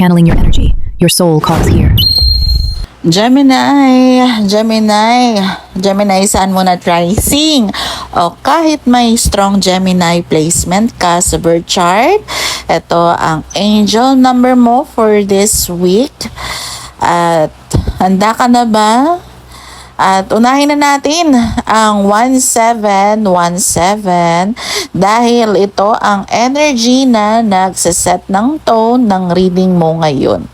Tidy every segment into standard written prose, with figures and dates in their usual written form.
channeling your energy. Your soul calls here. Gemini, saan mo na rising? O kahit may strong Gemini placement ka sa birth chart, ito ang angel number mo for this week. At handa ka na ba? At unahin na natin ang 1717 dahil ito ang energy na nagsaset ng tone ng reading mo ngayon.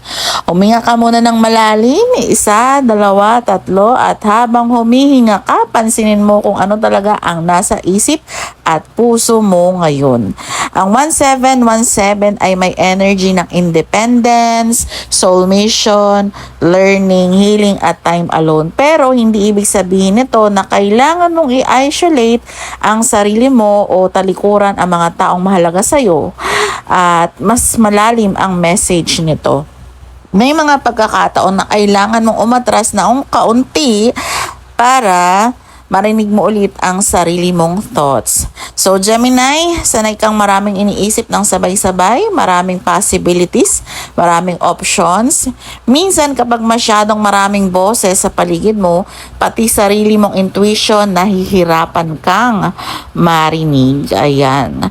Huminga ka muna ng malalim, 1, 2, 3 at habang humihinga ka, pansinin mo kung ano talaga ang nasa isip at puso mo ngayon. Ang 1717 ay may energy ng independence, soul mission, learning, healing at time alone. Pero hindi ibig sabihin nito na kailangan mong i-isolate ang sarili mo o talikuran ang mga taong mahalaga sa'yo at mas malalim ang message nito. May mga pagkakataon na kailangan mong umatras na kaunti para marinig mo ulit ang sarili mong thoughts. So Gemini, sanay kang maraming iniisip ng sabay-sabay, maraming possibilities, maraming options. Minsan kapag masyadong maraming boses sa paligid mo, pati sarili mong intuition, nahihirapan kang marinig. Ayan.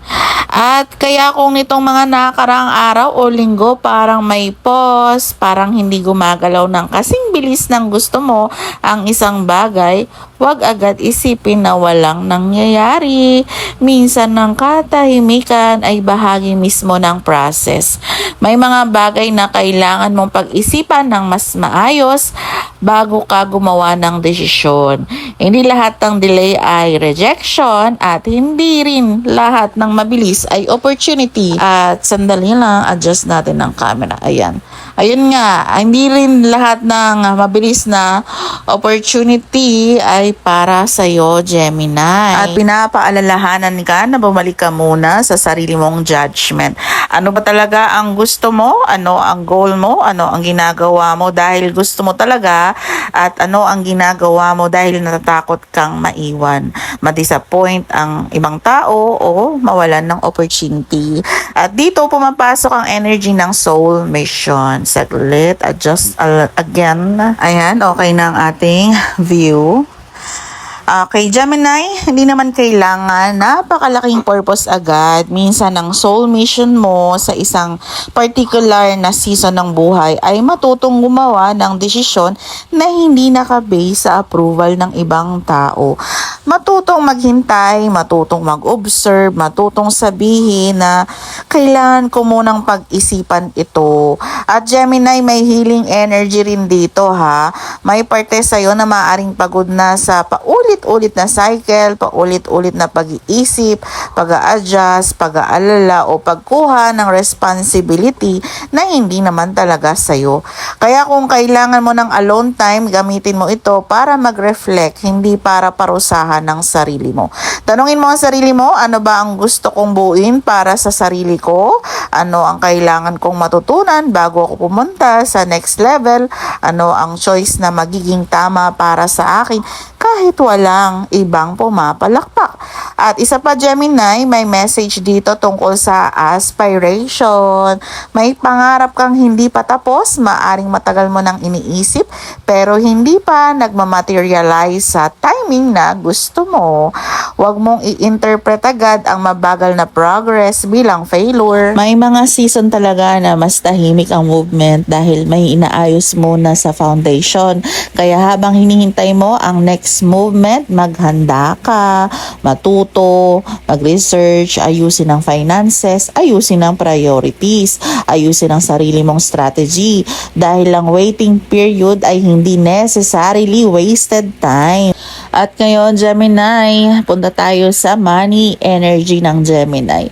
At kaya kung nitong mga nakaraang araw o linggo parang may pause, parang hindi gumagalaw ng kasing bilis ng gusto mo ang isang bagay, huwag agad isipin na walang nangyayari. Minsan ng katahimikan ay bahagi mismo ng process. May mga bagay na kailangan mong pag-isipan ng mas maayos bago ka gumawa ng desisyon. Hindi lahat ng delay ay rejection at hindi rin lahat ng mabilis ay opportunity. At sandali lang, adjust natin ang camera. Ayan. Ayun nga, hindi rin lahat ng mabilis na opportunity ay para sa'yo, Gemini. At pinapaalalahanan ka na bumalik ka muna sa sarili mong judgment. Ano ba talaga ang gusto mo? Ano ang goal mo? Ano ang ginagawa mo dahil gusto mo talaga? At ano ang ginagawa mo dahil natatakot kang maiwan, ma-disappoint ang ibang tao o mawalan ng opportunity? At dito pumapasok ang energy ng soul mission. Saglit, adjust again. Ayan, okay na ang ating view. Okay, Gemini, hindi naman kailangan napakalaking purpose agad. Minsan ang soul mission mo sa isang particular na season ng buhay ay matutong gumawa ng desisyon na hindi nakabase sa approval ng ibang tao. Matutong maghintay, matutong mag-observe, matutong sabihin na kailangan ko munang pag-isipan ito. At Gemini, may healing energy rin dito ha. May parte sa'yo na maaaring pagod na sa paulit-ulit na cycle, paulit-ulit na pag-iisip, pag-a-adjust, pag-aalala o pagkuha ng responsibility na hindi naman talaga sa'yo. Kaya kung kailangan mo ng alone time, gamitin mo ito para mag-reflect, hindi para parusahan ng sarili mo. Tanungin mo ang sarili mo, ano ba ang gusto kong buuin para sa sarili ko? Ano ang kailangan kong matutunan bago ako pumunta sa next level? Ano ang choice na magiging tama para sa akin kahit walang ibang pumapalakpak? At isa pa, Gemini, may message dito tungkol sa aspiration. May pangarap kang hindi pa tapos, maaring matagal mo nang iniisip pero hindi pa nagmamaterialize sa timing na gusto mo. Huwag mong i-interpret agad ang mabagal na progress bilang failure. May mga season talaga na mas tahimik ang movement dahil may inaayos muna sa foundation. Kaya habang hinihintay mo ang next movement, maghanda ka, matuto, mag-research, ayusin ang finances, ayusin ang priorities, ayusin ang sarili mong strategy. Dahil ang waiting period ay hindi necessarily wasted time. At ngayon, Gemini, punta tayo sa money energy ng Gemini.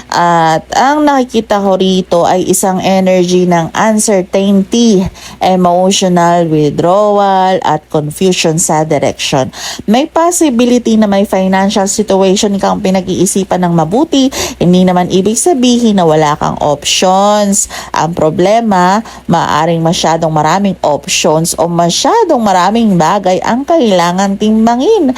At ang nakikita ko rito ay isang energy ng uncertainty, emotional withdrawal at confusion sa direction. May possibility na may financial situation kang pinag-iisipan ng mabuti, hindi naman ibig sabihin na wala kang options. Ang problema, maaaring masyadong maraming options o masyadong maraming bagay ang kailangan timbangin.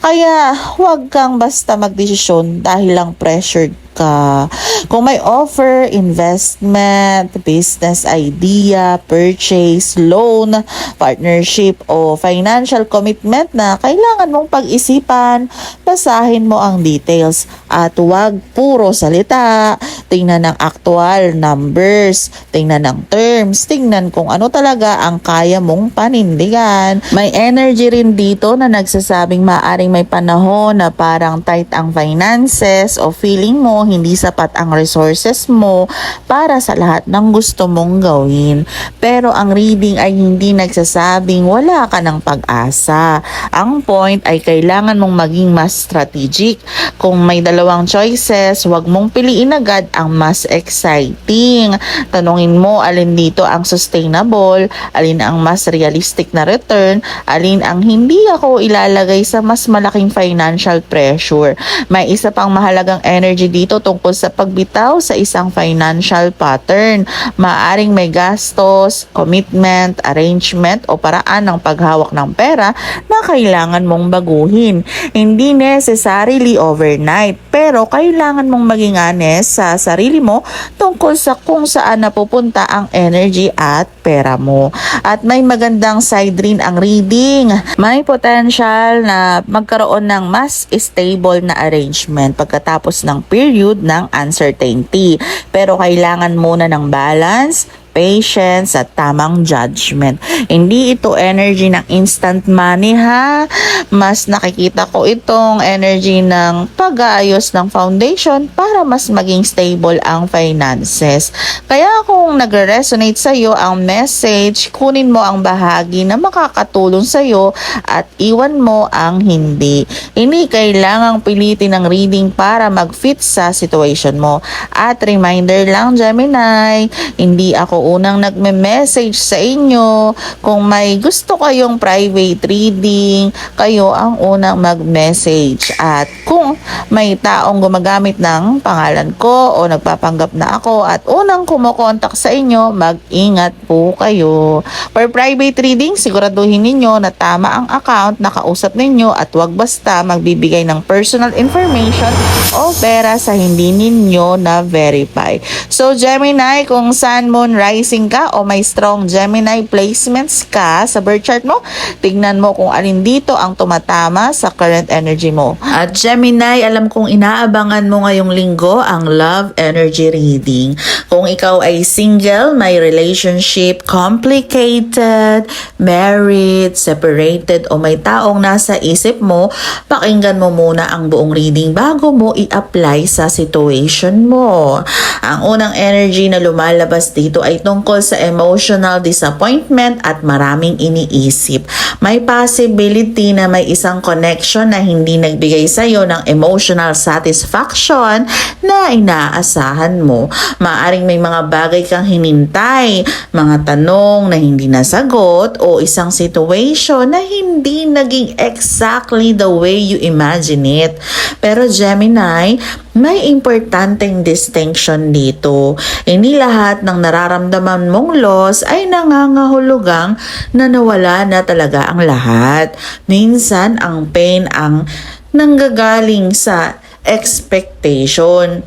Kaya huwag kang basta magdesisyon dahil lang pressured ka. Kung may offer, investment, business idea, purchase, loan, partnership o financial commitment na kailangan mong pag-isipan, basahin mo ang details at huwag puro salita. Tingnan ng actual numbers, tingnan ng terms, tingnan kung ano talaga ang kaya mong panindigan. May energy rin dito na nagsasabing maaring may panahon na parang tight ang finances o feeling mo hindi sapat ang resources mo para sa lahat ng gusto mong gawin. Pero ang reading ay hindi nagsasabing wala ka ng pag-asa. Ang point ay kailangan mong maging mas strategic. Kung may dalawang choices, huwag mong piliin agad ang mas exciting. Tanungin mo alin dito ang sustainable, alin ang mas realistic na return, alin ang hindi ako ilalagay sa mas malaking financial pressure. May isa pang mahalagang energy dito tungkol sa pagbitaw sa isang financial pattern. Maaring may gastos, commitment, arrangement o paraan ng paghawak ng pera na kailangan mong baguhin. Hindi necessarily overnight, pero kailangan mong maging honest sa sarili mo tungkol sa kung saan napupunta ang energy at pera mo. At may magandang side rin ang reading. May potential na magkaroon ng mas stable na arrangement pagkatapos ng period ng uncertainty. Pero kailangan muna ng balance, patience at tamang judgment. Hindi ito energy ng instant money ha. Mas nakikita ko itong energy ng pag-aayos ng foundation para mas maging stable ang finances. Kaya kung nag-resonate sa iyo ang message, kunin mo ang bahagi na makakatulong sa iyo at iwan mo ang hindi. Hindi kailangang pilitin ang reading para mag-fit sa situation mo. At reminder lang Gemini, hindi ako unang nagme-message sa inyo. Kung may gusto kayong private reading, kayo ang unang mag-message. At kung may taong gumagamit ng pangalan ko o nagpapanggap na ako at unang kumukontak sa inyo, mag-ingat po kayo. For private reading, siguraduhin ninyo na tama ang account na kausap ninyo at huwag basta magbibigay ng personal information o pera sa hindi ninyo na verify. So Gemini, kung Sun, Moon, Rising ka o may strong Gemini placements ka sa birth chart mo, tignan mo kung alin dito ang tumatama sa current energy mo. At Gemini, alam kong inaabangan mo ngayong linggo ang love energy reading. Kung ikaw ay single, may relationship, complicated, married, separated o may taong nasa isip mo, pakinggan mo muna ang buong reading bago mo i-apply sa situation mo. Ang unang energy na lumalabas dito ay tungkol sa emotional disappointment at maraming iniisip. May possibility na may isang connection na hindi nagbigay sa iyo ng emotional satisfaction na inaasahan mo. Maaring may mga bagay kang hinintay, mga tanong na hindi nasagot o isang situation na hindi naging exactly the way you imagine it. Pero Gemini, may importanteng distinction dito. Hindi lahat ng nararamdaman mong loss ay nangangahulugang na nawala na talaga ang lahat. Minsan, ang pain ang nanggagaling sa expectation.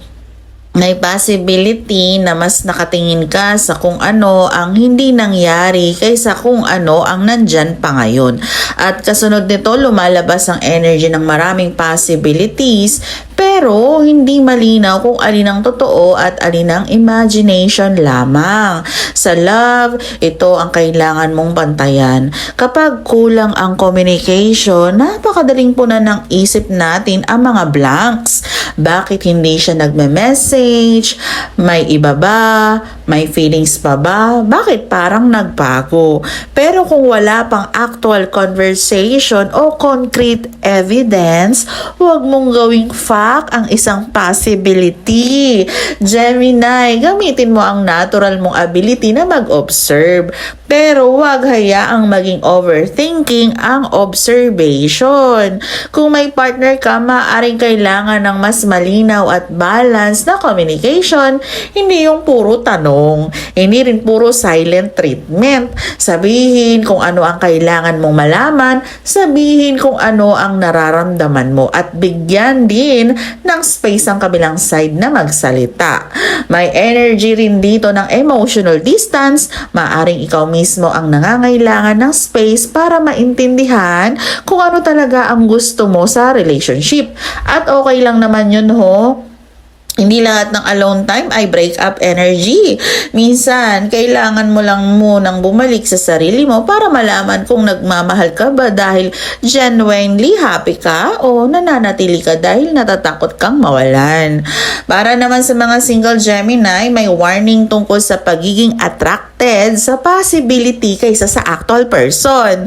May possibility na mas nakatingin ka sa kung ano ang hindi nangyari kaysa kung ano ang nandyan pa ngayon. At kasunod nito, lumalabas ang energy ng maraming possibilities pero hindi malinaw kung alin ang totoo at alin ang imagination lamang. Sa love, ito ang kailangan mong bantayan. Kapag kulang ang communication, napakadaling punan ng isip natin ang mga blanks. Bakit hindi siya nagme-message? May iba ba? May feelings pa ba? Bakit parang nagbago? Pero kung wala pang actual conversation o concrete evidence, huwag mong gawing fact ang isang possibility. Gemini, gamitin mo ang natural mong ability na mag-observe. Pero huwag hayaang maging overthinking ang observation. Kung may partner ka, maaaring kailangan ng mas malinaw at balanced na communication, hindi yung puro tanong. tanong. Hindi rin puro silent treatment. Sabihin kung ano ang kailangan mong malaman, sabihin kung ano ang nararamdaman mo at bigyan din ng space ang kabilang side na magsalita. May energy rin dito ng emotional distance. Maaring ikaw mismo ang nangangailangan ng space para maintindihan kung ano talaga ang gusto mo sa relationship. At okay lang naman yun ho. Hindi lahat ng alone time ay break up energy. Minsan, kailangan mo lang munang bumalik sa sarili mo para malaman kung nagmamahal ka ba dahil genuinely happy ka o nananatili ka dahil natatakot kang mawalan. Para naman sa mga single Gemini, may warning tungkol sa pagiging attracted sa possibility kaysa sa actual person.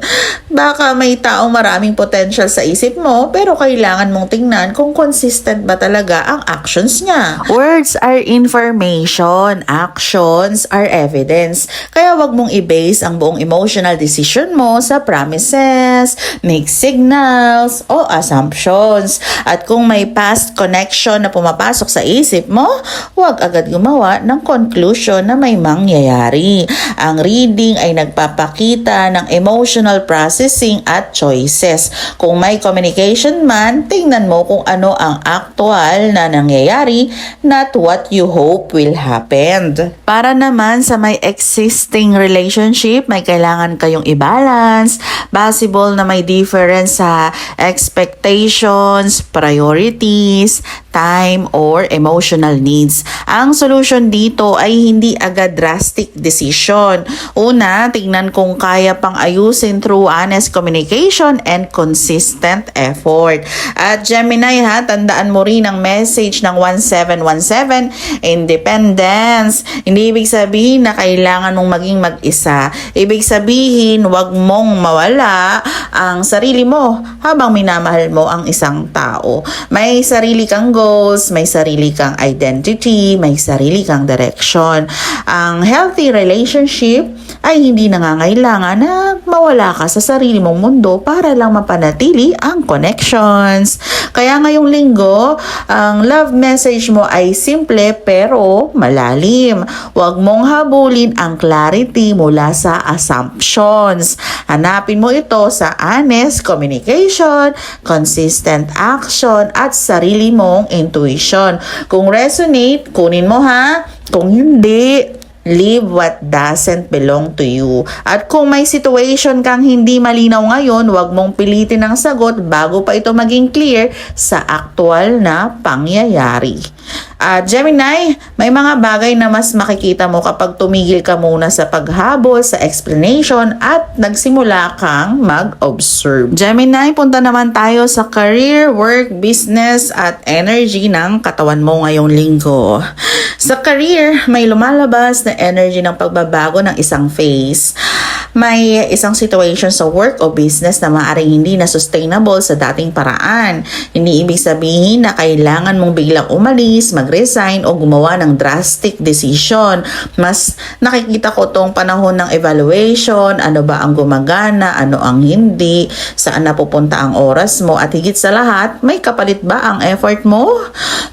Baka may taong maraming potential sa isip mo pero kailangan mong tingnan kung consistent ba talaga ang actions niya. Words are information, actions are evidence. Kaya wag mong i-base ang buong emotional decision mo sa promises, mixed signals, o assumptions. At kung may past connection na pumapasok sa isip mo, wag agad gumawa ng conclusion na may mangyayari. Ang reading ay nagpapakita ng emotional processing at choices. Kung may communication man, tingnan mo kung ano ang actual na nangyayari, not what you hope will happen. Para naman sa may existing relationship, may kailangan kayong i-balance. Possible na may difference sa expectations, priorities, time, or emotional needs. Ang solution dito ay hindi agad drastic decision. Una, tingnan kung kaya pang ayusin through honest communication and consistent effort. At Gemini ha, tandaan mo rin ang message ng 1717, independence. Hindi ibig sabihin na kailangan mong maging mag-isa. Ibig sabihin, wag mong mawala ang sarili mo habang minamahal mo ang isang tao. May sarili kang goals, may sarili kang identity, may sarili kang direction. Ang healthy relationship ay hindi nangangailangan na mawala ka sa sarili mong mundo para lang mapanatili ang connections. Kaya ngayong linggo, ang love message mo ay simple pero malalim. Huwag mong habulin ang clarity mula sa assumptions. Hanapin mo ito sa honest communication, consistent action, at sarili mong intuition. Kung resonate, kunin mo ha. Kung hindi, leave what doesn't belong to you. At kung may situation kang hindi malinaw ngayon, huwag mong pilitin ang sagot bago pa ito maging clear sa aktual na pangyayari. Gemini, may mga bagay na mas makikita mo kapag tumigil ka muna sa paghabol, sa explanation, at nagsimula kang mag-observe. Gemini, punta naman tayo sa career, work, business, at energy ng katawan mo ngayong linggo. Sa career, may lumalabas na energy ng pagbabago ng isang phase. May isang situation sa work o business na maaaring hindi na sustainable sa dating paraan. Hindi ibig sabihin na kailangan mong biglang umalis, mag-resign o gumawa ng drastic decision. Mas nakikita ko tong panahon ng evaluation, ano ba ang gumagana, ano ang hindi, saan napupunta ang oras mo, at higit sa lahat, may kapalit ba ang effort mo?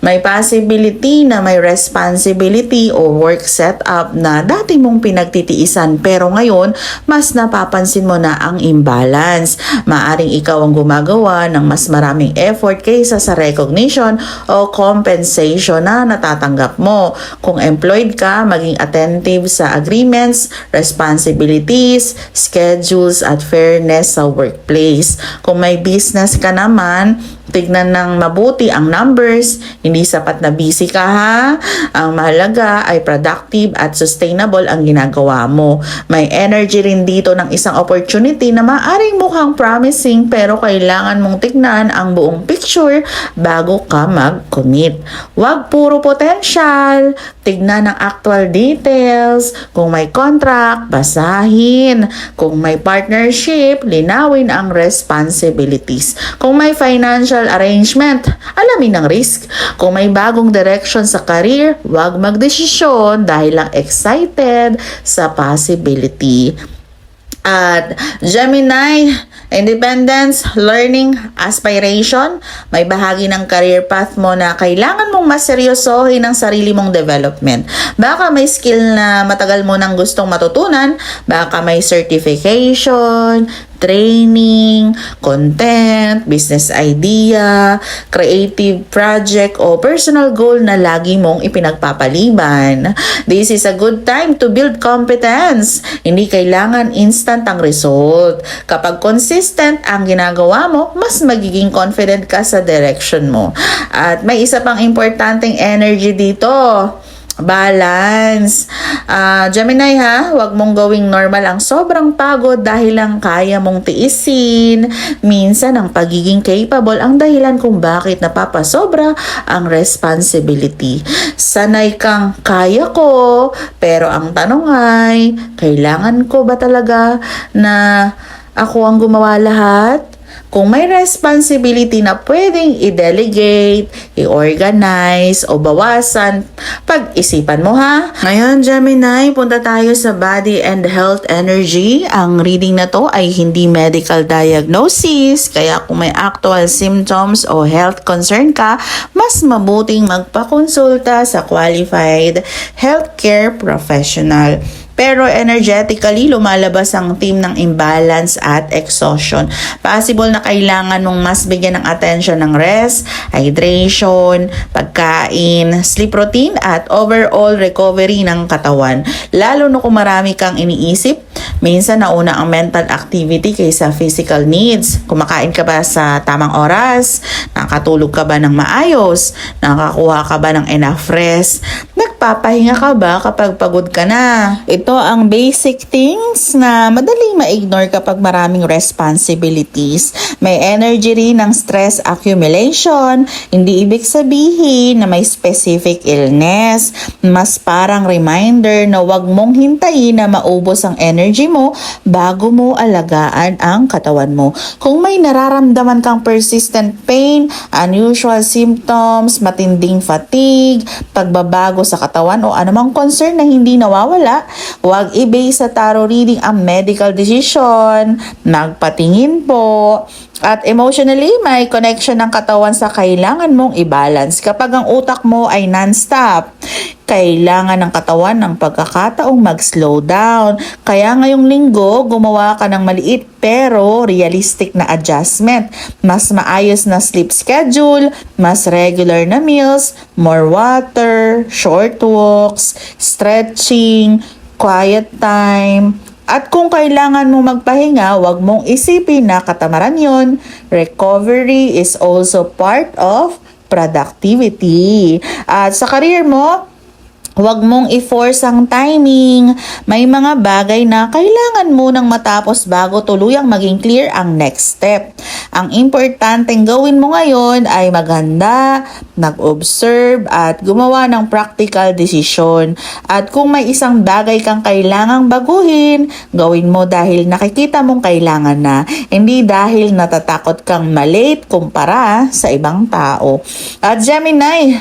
May possibility na may responsibility o work setup na dati mong pinagtitiisan pero ngayon, mas napapansin mo na ang imbalance. Maaring ikaw ang gumagawa ng mas maraming effort kaysa sa recognition o compensation na natatanggap mo. Kung employed ka, maging attentive sa agreements, responsibilities, schedules, at fairness sa workplace. Kung may business ka naman, tignan ng mabuti ang numbers, hindi sapat na busy ka ha. Ang mahalaga ay productive at sustainable ang ginagawa mo. May energy rin dito ng isang opportunity na maaring mukhang promising pero kailangan mong tignan ang buong picture bago ka mag-commit. Huwag puro potential, tignan ang actual details. Kung may contract, basahin. Kung may partnership, linawin ang responsibilities. Kung may financial arrangement, alamin ang risk. Kung may bagong direction sa career, huwag magdesisyon dahil lang excited sa possibility. At Gemini, independence, learning, aspiration, may bahagi ng career path mo na kailangan mong maseryosohin ang sarili mong development. Baka may skill na matagal mo nang gustong matutunan, baka may certification, training, content, business idea, creative project o personal goal na lagi mong ipinagpapaliban. This is a good time to build competence. Hindi kailangan instant ang result. Kapag consistent ang ginagawa mo, mas magiging confident ka sa direction mo. At may isa pang importanteng energy dito. Balance. Gemini ha, wag mong gawing normal ang sobrang pagod dahil lang kaya mong tiisin. Minsan ang pagiging capable ang dahilan kung bakit napapasobra ang responsibility. Sanay kang kaya ko, pero ang tanong ay, kailangan ko ba talaga na ako ang gumawa lahat? Kung may responsibility na pwedeng i-delegate, i-organize, o bawasan, pag-isipan mo ha. Ngayon, Gemini, punta tayo sa body and health energy. Ang reading na to ay hindi medical diagnosis, kaya kung may actual symptoms o health concern ka, mas mabuting magpakonsulta sa qualified healthcare professional. Pero energetically, lumalabas ang theme ng imbalance at exhaustion. Possible na kailangan mong mas bigyan ng attention ng rest, hydration, pagkain, sleep routine, at overall recovery ng katawan. Lalo na kung marami kang iniisip, minsan nauna ang mental activity kaysa physical needs. Kumakain ka ba sa tamang oras? Nakatulog ka ba ng maayos? Nakakuha ka ba ng enough rest? Nagpapahinga ka ba kapag pagod ka na? Ito ang basic things na madaling ma-ignore kapag maraming responsibilities. May energy rin ng stress accumulation. Hindi ibig sabihin na may specific illness. Mas parang reminder na wag mong hintayin na maubos ang energy mo bago mo alagaan ang katawan mo. Kung may nararamdaman kang persistent pain, unusual symptoms, matinding fatigue, pagbabago sa katawan o anumang concern na hindi nawawala, huwag i-base sa tarot reading ang medical decision. Magpatingin po. At emotionally, may connection ng katawan sa kailangan mong i-balance. Kapag ang utak mo ay non-stop, kailangan ng katawan ng pagkakataong mag-slow down. Kaya ngayong linggo, gumawa ka ng maliit pero realistic na adjustment. Mas maayos na sleep schedule, mas regular na meals, more water, short walks, stretching, quiet time. At kung kailangan mong magpahinga, huwag mong isipin na katamaran yon. Recovery is also part of productivity. At sa career mo, huwag mong i-force ang timing. May mga bagay na kailangan munang matapos bago tuluyang maging clear ang next step. Ang importanteng gawin mo ngayon ay maghanda, nag-observe at gumawa ng practical decision. At kung may isang bagay kang kailangang baguhin, gawin mo dahil nakikita mong kailangan na, hindi dahil natatakot kang malate kumpara sa ibang tao. At Gemini,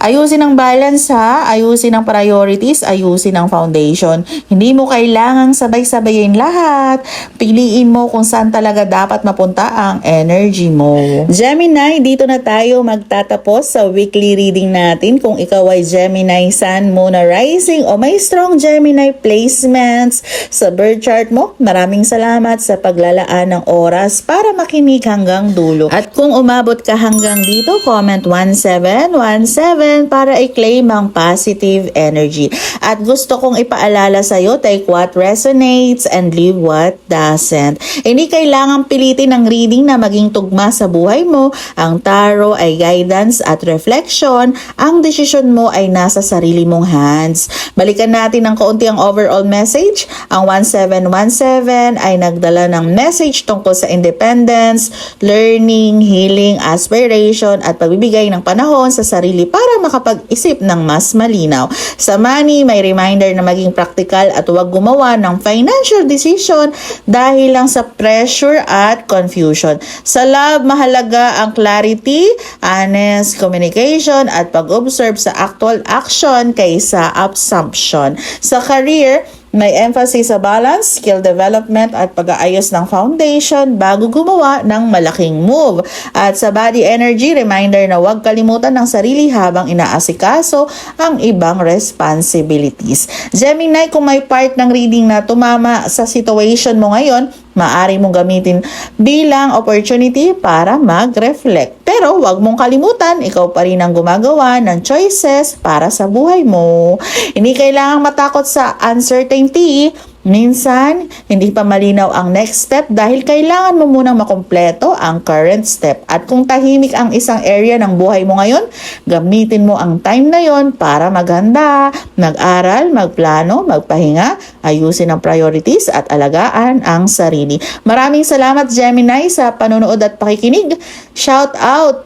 ayusin ang balance ha, ayusin ang priorities, ayusin ang foundation. Hindi mo kailangang sabay-sabayin lahat. Piliin mo kung saan talaga dapat mapunta ang energy mo. Gemini, dito na tayo magtatapos sa weekly reading natin. Kung ikaw ay Gemini Sun, Moon, Rising o may strong Gemini placements sa birth chart mo, maraming salamat sa paglalaan ng oras para makinig hanggang dulo. At kung umabot ka hanggang dito, comment 1717 para i-claim ang positive energy. At gusto kong ipaalala sa'yo, take what resonates and leave what doesn't. Hindi kailangang pilitin ang reading na maging tugma sa buhay mo. Ang tarot ay guidance at reflection. Ang desisyon mo ay nasa sarili mong hands. Balikan natin ng kaunti ang overall message. Ang 1717 ay nagdala ng message tungkol sa independence, learning, healing, aspiration at pagbibigay ng panahon sa sarili para makapag-isip ng mas malinaw. Sa money, may reminder na maging practical at huwag gumawa ng financial decision dahil lang sa pressure at confusion. Sa love, mahalaga ang clarity, honest communication at pag-observe sa actual action kaysa assumption. Sa career, May emphasis sa balance, skill development at pag-aayos ng foundation bago gumawa ng malaking move. At sa body energy, reminder na huwag kalimutan ng sarili habang inaasikaso ang ibang responsibilities. Gemini, kung may part ng reading na tumama sa situation mo ngayon, maaari mong gamitin bilang opportunity para mag-reflect. Pero huwag mong kalimutan, ikaw pa rin ang gumagawa ng choices para sa buhay mo. Hindi kailangang matakot sa uncertainty. Minsan, hindi pa malinaw ang next step dahil kailangan mo munang makumpleto ang current step. At kung tahimik ang isang area ng buhay mo ngayon, gamitin mo ang time na yon para maghanda, mag-aral, magplano, magpahinga, ayusin ang priorities at alagaan ang sarili. Maraming salamat Gemini sa panonood at pakikinig. Shout out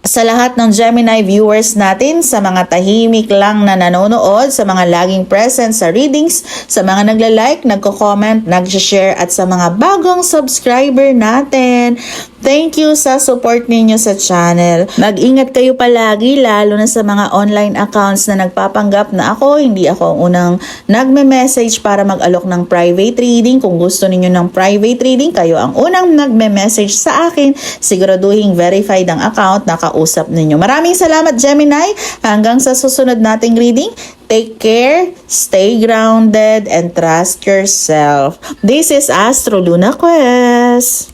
sa lahat ng Gemini viewers natin, sa mga tahimik lang na nanonood, sa mga laging present sa readings, sa mga nagla-like, nagko-comment, nag-share at sa mga bagong subscriber natin. Thank you sa support ninyo sa channel. Mag-ingat kayo palagi, lalo na sa mga online accounts na nagpapanggap na ako. Hindi ako ang unang nagme-message para mag-alok ng private reading. Kung gusto ninyo ng private reading, kayo ang unang nagme-message sa akin. Siguraduhin verified ang account na kausap ninyo. Maraming salamat Gemini. Hanggang sa susunod nating reading. Take care, stay grounded, and trust yourself. This is Astro Luna Quest.